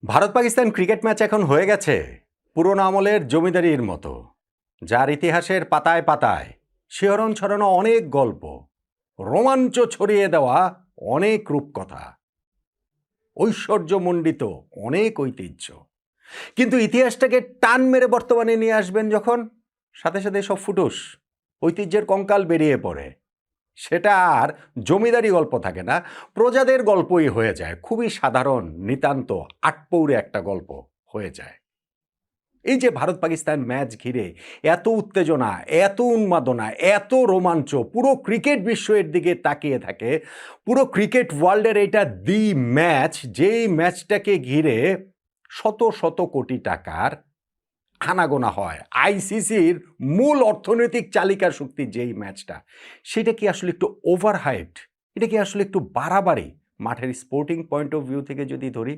Bharat Pakistan cricket match এখন হয়ে গেছে পুরনো আমলের জমিদারির মতো, যার ইতিহাসের পাতায় পাতায় শিহরণ ছড়ানো অনেক গল্প, রোমাঞ্চ ছড়িয়ে দেওয়া অনেক রূপকথা, ঐশ্বর্যমণ্ডিত অনেক ঐতিহ্য। কিন্তু ইতিহাসটাকে টান মেরে বর্তমানে নিয়ে আসবেন যখন, সাথে সাথে সব ফুটুস ঐতিহ্যের কঙ্কাল বেরিয়ে পড়ে। সেটা আর জমিদারি গল্প থাকে না, প্রজাদের গল্পই হয়ে যায়। খুবই সাধারণ, নিতান্ত আটপৌরে একটা গল্প হয়ে যায়। এই যে ভারত পাকিস্তান ম্যাচ ঘিরে এত উত্তেজনা, এত উন্মাদনা, এত রোমাঞ্চ, পুরো ক্রিকেট বিশ্ব এর দিকে তাকিয়ে থাকে। পুরো ক্রিকেট ওয়ার্ল্ডের এটা দি ম্যাচ, যেই ম্যাচটাকে ঘিরে শত শত কোটি টাকার আনাগোনা হয়। আইসিসির মূল অর্থনৈতিক চালিকা শক্তি যেই ম্যাচটা, সেটা কি আসলে একটু ওভার হাইপড? এটা কি আসলে একটু বাড়াবাড়ি? মাঠের স্পোর্টিং পয়েন্ট অফ ভিউ থেকে যদি ধরি,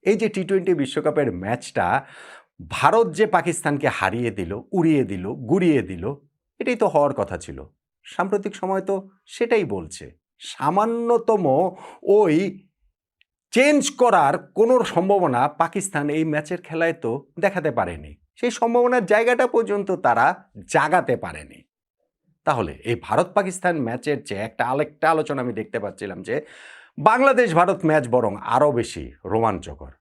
এই যে টি-20 বিশ্বকাপের ম্যাচটা ভারত যে পাকিস্তানকে হারিয়ে দিল, উড়িয়ে দিল, গুড়িয়ে দিল, এটাই তো হওয়ার কথা ছিল। সাম্প্রতিক সময় তো সেটাই বলছে। সামান্যতম ওই চেঞ্জ করার কোনো সম্ভাবনা পাকিস্তান এই ম্যাচের খেলায় তো দেখাতে পারেনি। সেই সম্ভাবনার জায়গাটা পর্যন্ত তারা জাগাতে পারেনি। তাহলে এই ভারত পাকিস্তান ম্যাচের যে আরেকটা আলোচনা আমি দেখতে পাচ্ছিলাম যে বাংলাদেশ ভারত ম্যাচ বরং আরও বেশি রোমাঞ্চকর।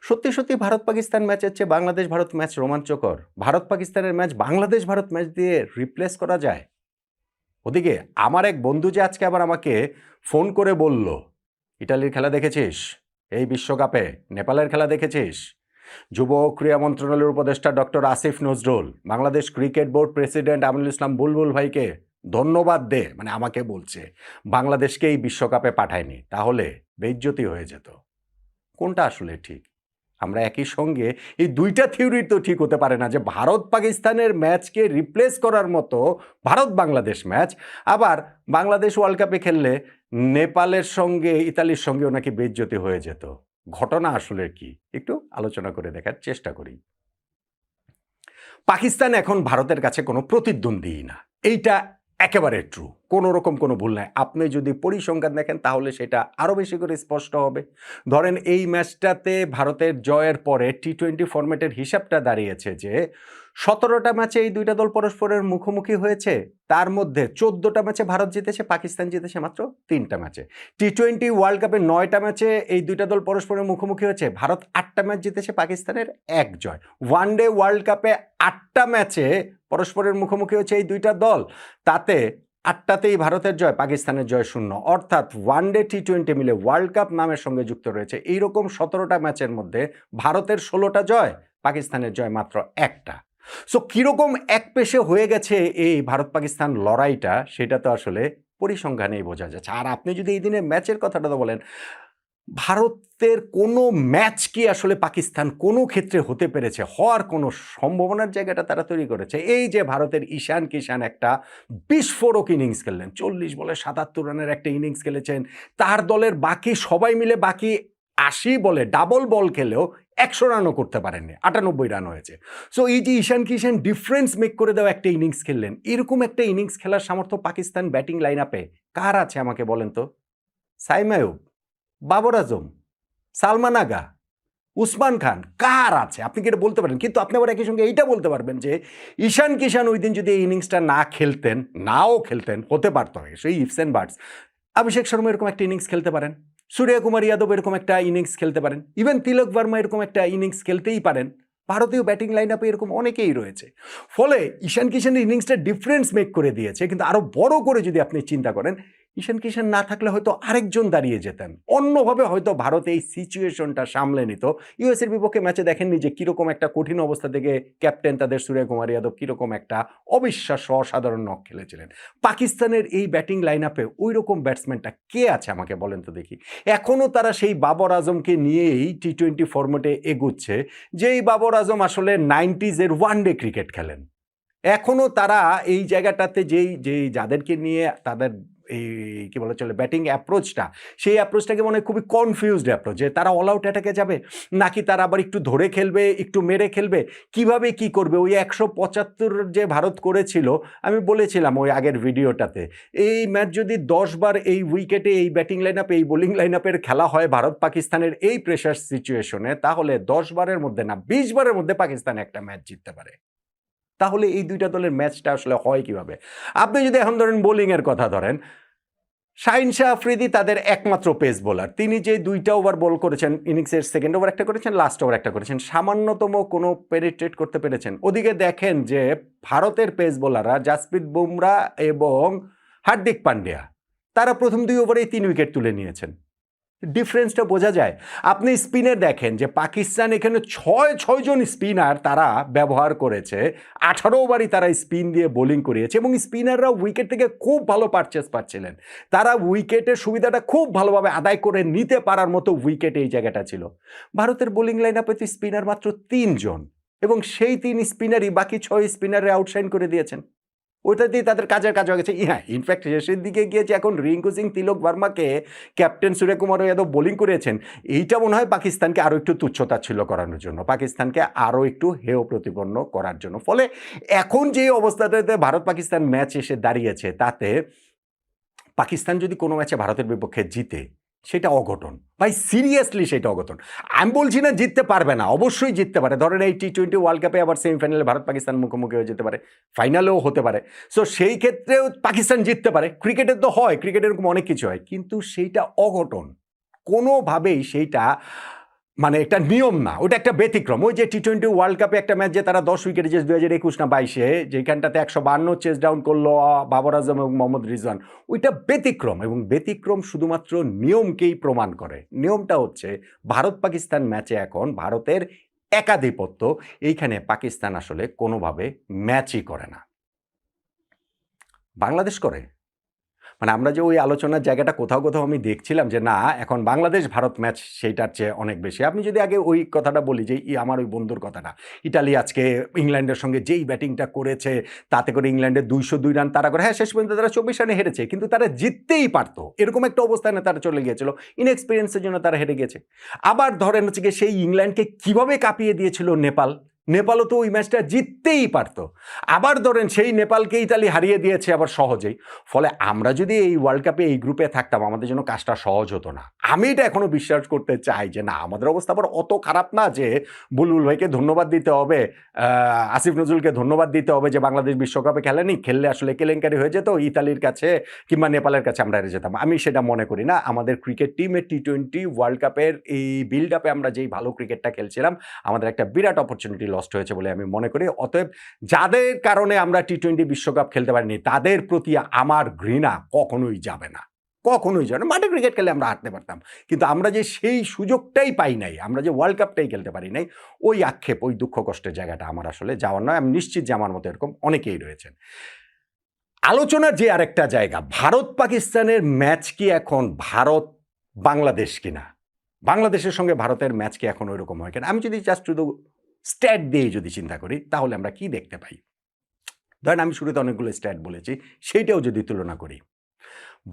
সত্যি সত্যি ভারত পাকিস্তান ম্যাচের চেয়ে বাংলাদেশ ভারত ম্যাচ রোমাঞ্চকর? ভারত পাকিস্তানের ম্যাচ বাংলাদেশ ভারত ম্যাচ দিয়ে রিপ্লেস করা যায়? ওদিকে আমার এক বন্ধু যে আজকে আবার আমাকে ফোন করে বলল, ইটালির খেলা দেখেছিস? এই বিশ্বকাপে নেপালের খেলা দেখেছিস? যুব ক্রীড়া মন্ত্রণালয়ের উপদেষ্টা doctor Asif Nazrul Bangladesh cricket board president Aminul Islam Bulbul ভাইকে ধন্যবাদ দে, মানে আমাকে বলছে বাংলাদেশকে এই বিশ্বকাপে পাঠায়নি, তাহলে বেইজ্জতি হয়ে যেত। কোনটা আসলে ঠিক? আমরা একই সঙ্গে এই দুইটা থিওরি তো ঠিক হতে পারে না যে ভারত পাকিস্তানের ম্যাচকে রিপ্লেস করার মতো ভারত বাংলাদেশ ম্যাচ, আবার বাংলাদেশ ওয়ার্ল্ড কাপে খেললে নেপালের সঙ্গে ইতালির সঙ্গেও নাকি বেইজ্জতি হয়ে যেত। ঘটনা আসলে কি একটু আলোচনা করে দেখার চেষ্টা করি। পাকিস্তান এখন ভারতের কাছে কোনো প্রতিদ্বন্দ্বী না, এইটা একেবারে ট্রু, কোনো রকম কোনো ভুল নাই। আপনি যদি পরিসংখ্যান দেখেন তাহলে সেটা আরও বেশি করে স্পষ্ট হবে। ধরেন এই ম্যাচটাতে ভারতের জয়ের পরে টি-20 ফরম্যাটের হিসাবটা দাঁড়িয়েছে যে 17টা ম্যাচে এই দুইটা দল পরস্পরের মুখোমুখি হয়েছে, তার মধ্যে 14টা ম্যাচে ভারত জিতেছে, পাকিস্তান জিতেছে মাত্র 3টা ম্যাচে। টি-20 ওয়ার্ল্ড কাপে 9টা ম্যাচে এই দুইটা দল পরস্পরের মুখোমুখি হয়েছে, ভারত 8টা ম্যাচ জিতেছে, পাকিস্তানের 1 জয়। ওয়ান ডে ওয়ার্ল্ড কাপে 8টা ম্যাচে পরস্পরের মুখোমুখি হয়েছে এই দুইটা দল, তাতে 8টাতেই ভারতের জয়, পাকিস্তানের জয় 0। অর্থাৎ ওয়ান ডে টি-20 মিলে ওয়ার্ল্ড কাপ নামের সঙ্গে যুক্ত রয়েছে এইরকম 17টা ম্যাচের মধ্যে ভারতের 16টা জয়, পাকিস্তানের জয় মাত্র 1টা। সো কীরকম একপেশে হয়ে গেছে এই ভারত পাকিস্তান লড়াইটা, সেটা তো আসলে পরিসংখ্যানেই বোঝা যাচ্ছে। আর আপনি যদি এই দিনের ম্যাচের কথাটা তো বলেন, ভারতের কোনো ম্যাচ কি আসলে পাকিস্তান কোনো ক্ষেত্রে হতে পেরেছে? হওয়ার কোনো সম্ভাবনার জায়গাটা তারা তৈরি করেছে। এই যে ভারতের ঈশান কিষান একটা বিস্ফোরক ইনিংস খেললেন, 40 বলে 77 রানের একটা ইনিংস খেলেছেন। তার দলের বাকি সবাই মিলে বাকি 80 বলে ডাবল বল খেলেও 100 রানও করতে পারেননি, 98 রান হয়েছে। সো এই যে ঈশান কিষান ডিফারেন্স মেক করে দেওয়া একটা ইনিংস খেললেন, এরকম একটা ইনিংস খেলার সামর্থ্য পাকিস্তান ব্যাটিং লাইন আপে কার আছে আমাকে বলেন তো? সাইম আইয়ুব, বাবর আজম, সালমান আগা, উসমান খান, কার আছে? আপনি কি এটা বলতে পারেন? কিন্তু আপনি আবার একই সঙ্গে এইটা বলতে পারবেন যে ঈশান কিষান ওই দিন যদি এই ইনিংসটা না খেলতেন, নাও খেলতেন, হতে পারতো সেই ইফস অ্যান্ড বাটস, অভিষেক শর্মা এরকম একটা ইনিংস খেলতে পারেন, সূর্যকুমার যাদব এরকম একটা ইনিংস খেলতে পারেন, ইভেন তিলক ভার্মা এরকম একটা ইনিংস খেলতেই পারেন। ভারতীয় ব্যাটিং লাইন আপে এরকম অনেকেই রয়েছে। ফলে ঈশান কিষানের ইনিংসটা ডিফারেন্স মেক করে দিয়েছে। কিন্তু আরও বড় করে যদি আপনি চিন্তা করেন, ঈশান কিষান না থাকলে হয়তো আরেকজন দাঁড়িয়ে যেতেন, অন্যভাবে হয়তো ভারত এই সিচুয়েশনটা সামলে নিত। ইউএসের বিপক্ষে ম্যাচে দেখেননি যে কীরকম একটা কঠিন অবস্থা থেকে ক্যাপ্টেন তাদের সূর্যকুমার যাদব কীরকম একটা অবিশ্বাস্য অসাধারণ নক খেলেছিলেন। পাকিস্তানের এই ব্যাটিং লাইন আপে ওই রকম ব্যাটসম্যানটা কে আছে আমাকে বলেন তো দেখি। এখনও তারা সেই বাবর আজমকে নিয়েই টি-20 ফরম্যাটে এগুচ্ছে, যেই বাবর আজম আসলে 90s ওয়ান ডে ক্রিকেট খেলেন। এখনও তারা এই জায়গাটাতে যেই যাদেরকে নিয়ে তাদের এই কি বলা চলে ব্যাটিং অ্যাপ্রোচটা, সেই অ্যাপ্রোচটাকে মনে হয় খুবই কনফিউজড অ্যাপ্রোচ, যে তারা অল আউট অ্যাটাকে যাবে নাকি তারা আবার একটু ধরে খেলবে, একটু মেরে খেলবে, কিভাবে কি করবে। ওই 175 যে ভারত করেছিল, আমি বলেছিলাম ওই আগের ভিডিওটাতে, এই ম্যাচ যদি 10 বার এই উইকেটে এই ব্যাটিং লাইন আপ এই বোলিং লাইন আপের খেলা হয় ভারত পাকিস্তানের এই প্রেশার সিচুয়েশনে, তাহলে 10 বারের মধ্যে না 20 বারের মধ্যে পাকিস্তান একটা ম্যাচ জিততে পারে। তাহলে এই দুইটা দলের ম্যাচটা আসলে হয় কিভাবে? আপনি যদি এখন ধরেন বোলিং এর কথা ধরেন, শাহিন শাহ আফ্রিদি তাদের একমাত্র পেস বোলার, তিনি যে 2টা ওভার বল করেছেন, ইনিংসের সেকেন্ড ওভার একটা করেছেন, লাস্ট ওভার একটা করেছেন, সামান্যতম কোনো পেনিট্রেট করতে পেরেছেন। ওদিকে দেখেন যে ভারতের পেস বোলাররা জাসপ্রীত বুমরা এবং হার্দিক পান্ডিয়া, তারা প্রথম 2 ওভারেই 3 উইকেট তুলে নিয়েছেন। ডিফারেন্সটা বোঝা যায়। আপনি স্পিনের দেখেন যে পাকিস্তান এখানে 6 জন স্পিনার তারা ব্যবহার করেছে, 18 ওভারই তারা স্পিন দিয়ে বোলিং করিয়েছে, এবং স্পিনাররা উইকেট থেকে খুব ভালো পারচেস পাচ্ছিলেন। তারা উইকেটের সুবিধাটা খুব ভালোভাবে আদায় করে নিতে পারার মতো উইকেট এই জায়গাটা ছিল। ভারতের বোলিং লাইন আপে তো স্পিনার মাত্র 3 জন, এবং সেই 3 স্পিনারই বাকি 6 স্পিনারে আউটশাইন করে দিয়েছেন। ওইটা দিয়ে তাদের কাজের কাজ হয়ে গেছে। হ্যাঁ, ইনফ্যাক্ট শেষের দিকে গিয়েছে এখন রিঙ্কু সিং তিলক ভার্মাকে ক্যাপ্টেন সূর্যকুমার যাদব বোলিং করেছেন, এইটা মনে হয় পাকিস্তানকে আরও একটু তুচ্ছতাচ্ছিল্য করানোর জন্য, পাকিস্তানকে আরও একটু হেয় প্রতিপন্ন করার জন্য। ফলে এখন যে অবস্থাটাতে ভারত পাকিস্তান ম্যাচ এসে দাঁড়িয়েছে, তাতে পাকিস্তান যদি কোনো ম্যাচে ভারতের বিপক্ষে জিতে, সেটা অঘটন ভাই, সিরিয়াসলি সেটা অঘটন। আমি বলছি না জিততে পারবে না, অবশ্যই জিততে পারে। ধরেন এই টি-20 ওয়ার্ল্ড কাপে আবার সেমিফাইনালে ভারত পাকিস্তান মুখোমুখি হয়ে যেতে পারে, ফাইনালেও হতে পারে। সো সেই ক্ষেত্রেও পাকিস্তান জিততে পারে। ক্রিকেটের তো হয়, ক্রিকেটের এরকম অনেক কিছু হয়, কিন্তু সেইটা অঘটন, কোনোভাবেই সেইটা মানে একটা নিয়ম না, ওটা একটা ব্যতিক্রম। ওই যে টি-20 ওয়ার্ল্ড কাপে একটা ম্যাচ যে তারা 10 উইকেটে যে 2021 না 22-এ যেখানটাতে 152 চেস ডাউন করলো বাবর আজম এবং মোহাম্মদ রিজওয়ান, ওইটা ব্যতিক্রম, এবং ব্যতিক্রম শুধুমাত্র নিয়মকেই প্রমাণ করে। নিয়মটা হচ্ছে ভারত পাকিস্তান ম্যাচে এখন ভারতের একাধিপত্য, এইখানে পাকিস্তান আসলে কোনোভাবে ম্যাচই করে না। বাংলাদেশ করে, মানে আমরা যে ওই আলোচনার জায়গাটা কোথাও কোথাও আমি দেখছিলাম যে না, এখন বাংলাদেশ ভারত ম্যাচ সেইটার চেয়ে অনেক বেশি। আপনি যদি আগে ওই কথাটা বলি যে আমার ওই বন্ধুর কথাটা, ইটালি আজকে ইংল্যান্ডের সঙ্গে যেই ব্যাটিংটা করেছে, তাতে করে ইংল্যান্ডের 202 রান তারা করে, হ্যাঁ শেষ পর্যন্ত তারা 24 রানে হেরেছে, কিন্তু তারা জিততেই পারতো, এরকম একটা অবস্থানে তারা চলে গিয়েছিল, ইনএক্সপিরিয়েন্সের জন্য তারা হেরে গেছে। আবার ধরেন হচ্ছে গিয়ে সেই ইংল্যান্ডকে কিভাবে কাঁপিয়ে দিয়েছিল নেপাল, নেপালও তো ওই ম্যাচটা জিততেই পারত। আবার ধরেন সেই নেপালকে ইতালি হারিয়ে দিয়েছে আবার সহজেই। ফলে আমরা যদি এই ওয়ার্ল্ড কাপে এই গ্রুপে থাকতাম, আমাদের জন্য কাজটা সহজ হতো না। আমি এটা এখনো বিশ্বাস করতে চাই যে না, আমাদের অবস্থা আবার অত খারাপ না যে বুলবুল ভাইকে ধন্যবাদ দিতে হবে, আসিফ নজরুলকে ধন্যবাদ দিতে হবে যে বাংলাদেশ বিশ্বকাপে খেলেনি, খেললে আসলে কেলেঙ্কারি হয়ে যেত, ইতালির কাছে কিংবা নেপালের কাছে আমরা হেরে যেতাম। আমি সেটা মনে করি না। আমাদের ক্রিকেট টিমের টি-20 ওয়ার্ল্ড কাপের এই বিল্ড আপে আমরা যেই ভালো ক্রিকেটটা খেলছিলাম, আমাদের একটা বিরাট অপরচুনিটি লস্ট হয়েছে বলে আমি মনে করি। অতএব যাদের কারণে আমরা টি-20 বিশ্বকাপ খেলতে পারিনি, তাদের প্রতি আমার ঘৃণা কখনোই যাবে না, কখনোই যাবে না। মাঠে ক্রিকেট খেলে আমরা হারতে পারতাম, কিন্তু আমরা যে সেই সুযোগটাই পাই নাই, আমরা যে ওয়ার্ল্ড কাপটাই খেলতে পারি নাই, ওই আক্ষেপ, ওই দুঃখ কষ্টের জায়গাটা আমার আসলে যাওয়ার নয়। আমি নিশ্চিত যে আমার মতো এরকম অনেকেই রয়েছেন। আলোচনার যে আরেকটা জায়গা, ভারত পাকিস্তানের ম্যাচ কি এখন ভারত বাংলাদেশ কিনা, বাংলাদেশের সঙ্গে ভারতের ম্যাচ কি এখন ওইরকম হয় কিনা, আমি যদি জাস্ট শুধু স্ট্যাট দিয়ে যদি চিন্তা করি, তাহলে আমরা কি দেখতে পাই? ধরেন আমি শুরুতে অনেকগুলো স্ট্যাট বলেছি, সেইটাও যদি তুলনা করি,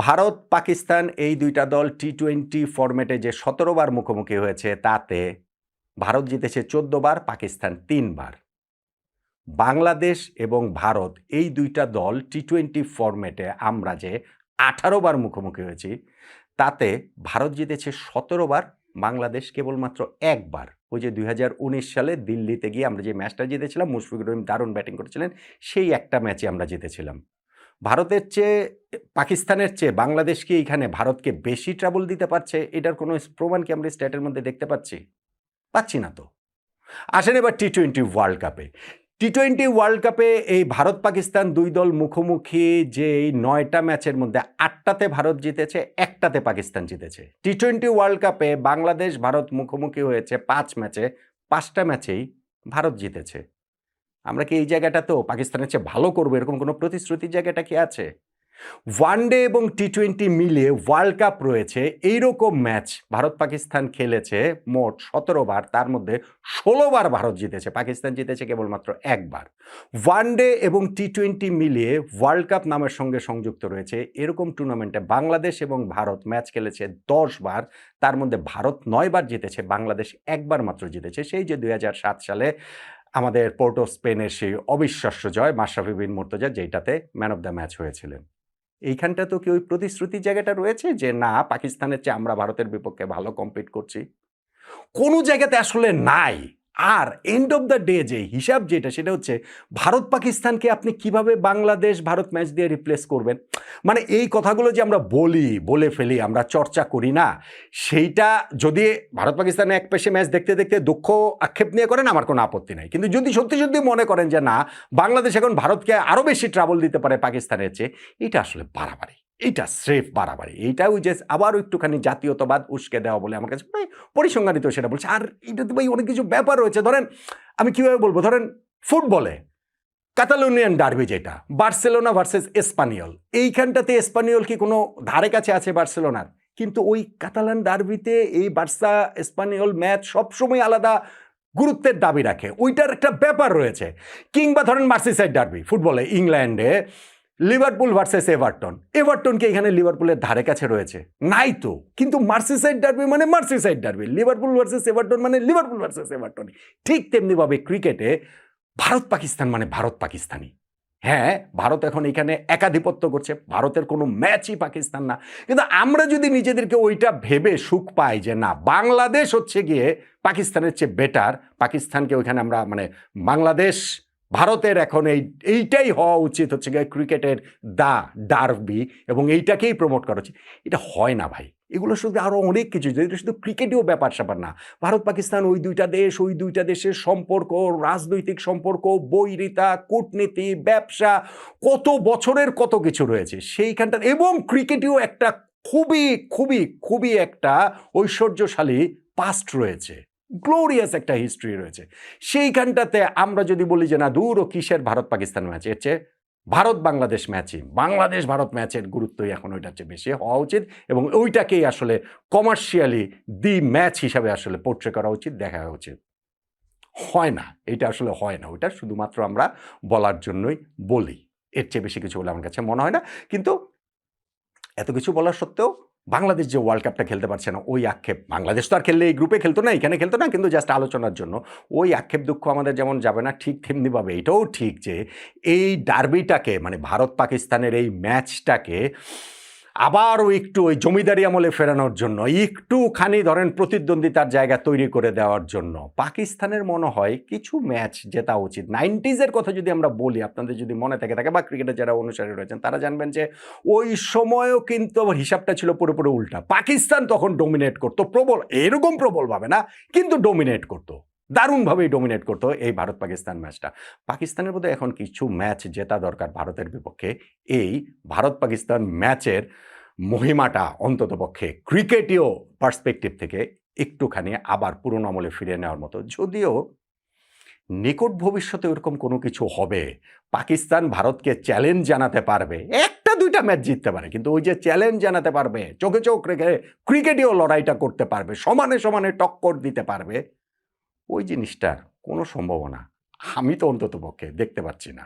ভারত পাকিস্তান এই দুইটা দল টি-20 ফরম্যাটে যে 17 বার মুখোমুখি হয়েছে, তাতে ভারত জিতেছে 14 বার, পাকিস্তান 3 বার। বাংলাদেশ এবং ভারত এই দুইটা দল টি-20 ফরম্যাটে আমরা যে 18 বার মুখোমুখি হয়েছি, তাতে ভারত জিতেছে 17 বার, বাংলাদেশ কেবলমাত্র 1 বার। ওই যে 2019 সালে দিল্লিতে গিয়ে আমরা যে ম্যাচটা জিতেছিলাম, মুশফিকুর রহিম দারুণ ব্যাটিং করেছিলেন, সেই একটা ম্যাচে আমরা জিতেছিলাম। ভারতের চেয়ে, পাকিস্তানের চেয়ে বাংলাদেশ কি এইখানে ভারতকে বেশি ট্রাবল দিতে পারছে? এটার কোনো প্রমাণ কি আমরা স্ট্যাটের মধ্যে দেখতে পাচ্ছি? পাচ্ছি না তো। আসেন এবার টি-20 ওয়ার্ল্ড কাপে। টি-20 ওয়ার্ল্ড কাপে এই ভারত পাকিস্তান দুই দল মুখোমুখি যে এই 9টা ম্যাচের মধ্যে 8টাতে ভারত জিতেছে, 1টাতে পাকিস্তান জিতেছে। টি-20 ওয়ার্ল্ড কাপে বাংলাদেশ ভারত মুখোমুখি হয়েছে 5 ম্যাচে, 5টা ম্যাচেই ভারত জিতেছে। আমরা কি এই জায়গাটাতেও পাকিস্তানের চেয়ে ভালো করবো এরকম কোনো প্রতিশ্রুতির জায়গাটা কি আছে? ওয়ানডে এবং টি-20 মিলিয়ে ওয়ার্ল্ড কাপ রয়েছে। এইরকম ম্যাচ ভারত পাকিস্তান খেলেছে মোট ১৭ বার, তার মধ্যে ১৬ বার ভারত জিতেছে, পাকিস্তান জিতেছে কেবলমাত্র একবার। ওয়ানডে এবং টি-20 মিলিয়ে ওয়ার্ল্ড কাপ নামের সঙ্গে সংযুক্ত রয়েছে এরকম টুর্নামেন্টে বাংলাদেশ এবং ভারত ম্যাচ খেলেছে ১০ বার, তার মধ্যে ভারত ৯ বার জিতেছে, বাংলাদেশ একবার মাত্র জিতেছে। সেই যে ২০০৭ সালে আমাদের পোর্টো স্পেনের সেই অবিশ্বাস্য জয় মাশরাফি বিন মুর্তজা, যেটাতে ম্যান অফ দ্য ম্যাচ হয়েছিলেন। এইখানটা তো কি ওই প্রতিশ্রুতির জায়গাটা রয়েছে যে না, পাকিস্তানের চেয়ে আমরা ভারতের বিপক্ষে ভালো কম্পিট করছি? কোনো জায়গাতে আসলে নাই। আর এন্ড অফ দ্য ডে যে হিসাব যেটা, সেটা হচ্ছে ভারত পাকিস্তানকে আপনি কিভাবে বাংলাদেশ ভারত ম্যাচ দিয়ে রিপ্লেস করবেন? মানে এই কথাগুলো যে আমরা বলে ফেলি, আমরা চর্চা করি না, সেইটা যদি ভারত পাকিস্তানে এক পেশে ম্যাচ দেখতে দেখতে দুঃখ আক্ষেপ নিয়ে করেন, আমার কোনো আপত্তি নাই। কিন্তু যদি সত্যি মনে করেন যে না, বাংলাদেশ এখন ভারতকে আরও বেশি ট্রাবল দিতে পারে পাকিস্তানের চেয়ে, এটা আসলে বাড়াবাড়ি, এইটা স্রেফ বাড়াবাড়ি। এইটা ওই যে আবারও একটুখানি জাতীয়তাবাদ উস্কে দেওয়া বলে আমার কাছে পরিসংখ্যানিত সেটা বলছে। আর এটাতে ভাই অনেক কিছু ব্যাপার রয়েছে। ধরেন আমি কিভাবে বলবো, ধরেন ফুটবলে কাতালোনিয়ান ডার্বি, যেটা বার্সেলোনা ভার্সেস এসপানিয়ল, এইখানটাতে এসপানিয়ল কি কোনো ধারে কাছে আছে বার্সেলোনার? কিন্তু ওই কাতালান ডার্বিতে এই বার্সা এসপানিয়ল ম্যাচ সবসময় আলাদা গুরুত্বের দাবি রাখে, ওইটার একটা ব্যাপার রয়েছে। কিংবা ধরেন মার্সিসাইড ডার্বি ফুটবলে ইংল্যান্ডে লিভারপুল ভার্সেস এভারটন কি এখানে লিভারপুলের ধারে কাছে রয়েছে? নাই তো। কিন্তু মার্সিসাইড ডার্বি মানে Merseyside derby, Liverpool versus Everton মানে লিভারপুল ভার্সেস এভারটন। ঠিক তেমনিভাবে ক্রিকেটে ভারত পাকিস্তান মানে ভারত পাকিস্তানি। হ্যাঁ, ভারত এখন এখানে একাধিপত্য করছে, ভারতের কোনো ম্যাচই পাকিস্তান না। কিন্তু আমরা যদি নিজেদেরকে ওইটা ভেবে সুখ পাই যে না, বাংলাদেশ হচ্ছে গিয়ে পাকিস্তানের চেয়ে বেটার, পাকিস্তানকে ওইখানে আমরা মানে বাংলাদেশ ভারতের এখন এইটাই হওয়া উচিত, হচ্ছে গিয়ে ক্রিকেটের ডার্বি, এবং এইটাকেই প্রমোট করা উচিত, এটা হয় না ভাই। এগুলো শুধু আরও অনেক কিছু, এটা শুধু ক্রিকেটেও ব্যাপার স্যাপার না। ভারত পাকিস্তান ওই দুইটা দেশের সম্পর্ক, রাজনৈতিক সম্পর্ক, বৈরিতা, কূটনীতি, ব্যবসা, কত বছরের কত কিছু রয়েছে সেইখানটা। এবং ক্রিকেটেও একটা খুবই একটা ঐশ্বর্যশালী পাস্ট রয়েছে, গ্লোরিয়াস একটা হিস্ট্রি রয়েছে। সেইখানটাতে আমরা যদি বলি যে না, দূর ও কিসের ভারত পাকিস্তান ম্যাচ, এর চেয়ে ভারত বাংলাদেশ ম্যাচই, বাংলাদেশ ভারত ম্যাচের গুরুত্বই এখন ওইটার চেয়ে বেশি হওয়া উচিত, এবং ওইটাকেই আসলে কমার্শিয়ালি দি ম্যাচ হিসাবে আসলে পোর্ট্রে করা উচিত, দেখা উচিত। হয় না, এটা আসলে হয় না। ওইটা শুধুমাত্র আমরা বলার জন্যই বলি, এর চেয়ে বেশি কিছু বলে আমার কাছে মনে হয় না। কিন্তু এত কিছু বলার সত্ত্বেও বাংলাদেশ যে ওয়ার্ল্ড কাপটা খেলতে পারছে না, ওই আক্ষেপ, বাংলাদেশ তো আর খেললে এই গ্রুপে খেলতো না, এখানে খেলতো না, কিন্তু জাস্ট আলোচনার জন্য ওই আক্ষেপ দুঃখ আমাদের যেমন যাবে না, ঠিক তেমনিভাবে এটাও ঠিক যে এই ডার্বিটাকে মানে ভারত পাকিস্তানের এই ম্যাচটাকে আবারও একটু ওই জমিদারি আমলে ফেরানোর জন্য, একটুখানি ধরেন প্রতিদ্বন্দ্বিতার জায়গা তৈরি করে দেওয়ার জন্য পাকিস্তানের মনে হয় কিছু ম্যাচ জেতা উচিত। 90s কথা যদি আমরা বলি, আপনাদের যদি মনে থাকে বা ক্রিকেটের যারা অনুসারী রয়েছেন তারা জানবেন যে ওই সময়ও কিন্তু হিসাবটা ছিল পুরোপুরি উল্টা। পাকিস্তান তখন ডোমিনেট করতো, এরকম প্রবলভাবে না, কিন্তু ডোমিনেট করতো, দারুণভাবেই ডোমিনেট করতো এই ভারত পাকিস্তান ম্যাচটা। পাকিস্তানের মধ্যে এখন কিছু ম্যাচ জেতা দরকার ভারতের বিপক্ষে, এই ভারত পাকিস্তান ম্যাচের মহিমাটা অন্ততপক্ষে ক্রিকেটীয় পার্সপেক্টিভ থেকে একটুখানি আবার পুরনো আমলে ফিরে নেওয়ার মতো। যদিও নিকট ভবিষ্যতে ওরকম কোনো কিছু হবে, পাকিস্তান ভারতকে চ্যালেঞ্জ জানাতে পারবে, একটা দুইটা ম্যাচ জিততে পারে, কিন্তু ওই যে চ্যালেঞ্জ জানাতে পারবে, চোখে চোখ রেখে ক্রিকেটীয় লড়াইটা করতে পারবে, সমানে টক্কর দিতে পারবে, ওই জিনিসটার কোনো সম্ভাবনা আমি তো অন্ততপক্ষে দেখতে পাচ্ছি না।